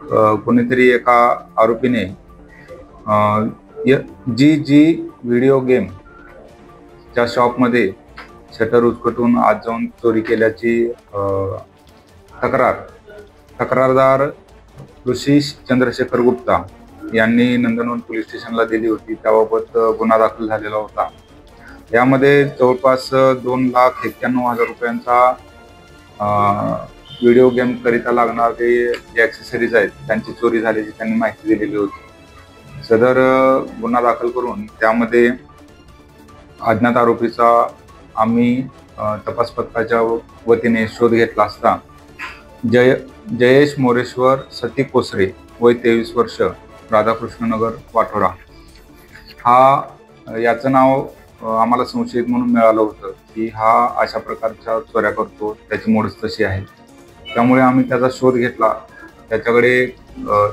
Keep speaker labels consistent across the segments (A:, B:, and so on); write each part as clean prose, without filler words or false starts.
A: कोणीतरी एका आरोपीने जी जी व्हिडिओ गेम च्या शॉपमध्ये शटर उचकटून आत जाऊन चोरी केल्याची तक्रारदार ऋषिश चंद्रशेखर गुप्ता यांनी नंदनवन पोलीस स्टेशनला दिली होती। त्याबाबत गुन्हा दाखल झालेला होता। यामध्ये जवळपास 2,91,000 रुपयांचा व्हिडिओ गेम करिता लागणारे जे ॲक्सेसरीज आहेत त्यांची चोरी झाल्याची त्यांनी माहिती दिलेली होती। सदर गुन्हा दाखल करून त्यामध्ये अज्ञात आरोपीचा आम्ही तपास पथकाच्या वतीने शोध घेतला असता जयेश मोरेश्वर सती कोसरे वय 23 वर्ष, राधाकृष्णनगर, वाठोडा याचं नाव आम्हाला संशयित म्हणून मिळालं होतं की हा अशा प्रकारच्या चोऱ्या करतो, त्याची मोडच तशी आहे। त्यामुळे आम्ही त्याचा शोध घेतला। त्याच्याकडे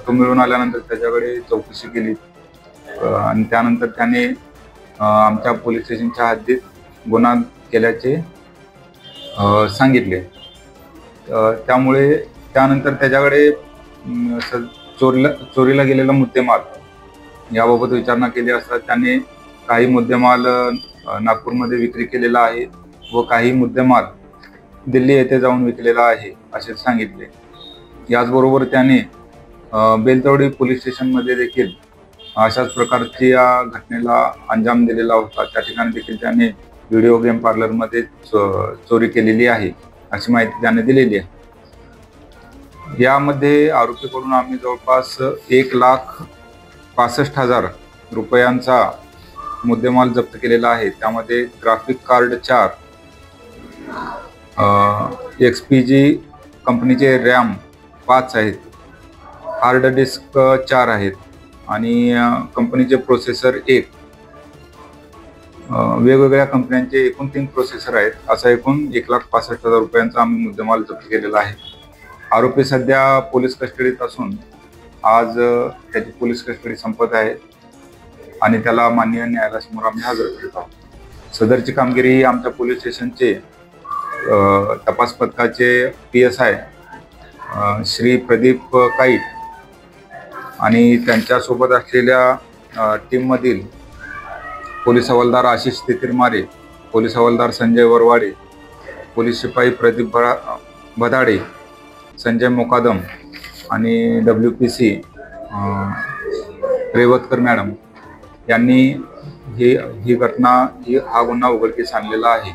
A: तो मिळून आल्यानंतर त्याच्याकडे चौकशी केली आणि त्यानंतर त्याने आमच्या पोलीस स्टेशनच्या हद्दीत गुन्हा केल्याचे सांगितले। त्यामुळे त्यानंतर त्याच्याकडे चोरीला गेलेला मुद्देमाल याबाबत विचारणा केली असता त्याने काही मुद्देमाल नागपूरमध्ये विक्री केलेला आहे व काही मुद्देमाल दिल्ली येथे जाऊन विकलेला आहे असे सांगितले। याचबरोबर त्याने बेलतवडी पोलीस स्टेशनमध्ये देखील अशाच प्रकारची या घटनेला अंजाम दिलेला होता। त्या ठिकाणी देखील त्याने व्हिडिओ गेम पार्लरमध्ये चोरी केलेली आहे अशी माहिती त्याने दिलेली आहे। यामध्ये आरोपीकडून आम्ही जवळपास 1,65,000 रुपयांचा मुद्देमाल जप्त केलेला आहे। त्यामध्ये ग्राफिक कार्ड 4, XPG कंपनीचे रॅम 5 आहेत, हार्ड डिस्क 4 आहेत आणि कंपनीचे प्रोसेसर 1, वेगवेगळ्या कंपन्यांचे एकूण 3 प्रोसेसर आहेत। असा एकूण 1,65,000 रुपयांचा आम्ही मुद्देमाल जप्त केलेला आहे। आरोपी सध्या पोलीस कस्टडीत असून आज त्याची पोलीस कस्टडी संपत आहे आणि त्याला माननीय न्यायालयासमोर आम्ही हजर करीत आहोत। सदरची कामगिरी ही आमच्या पोलीस स्टेशनचे तपास पथकाचे PSI श्री प्रदीप काईट आणि त्यांच्यासोबत असलेल्या टीममधील पोलीस हवालदार आशिष तितिरमारे, पोलीस हवालदार संजय वरवाडे, पोलीस शिपाई प्रदीप भदाडे, संजय मोकादम आणि WPC रेवतकर मॅडम यांनी हा गुन्हा उघडकीस आणलेला आहे।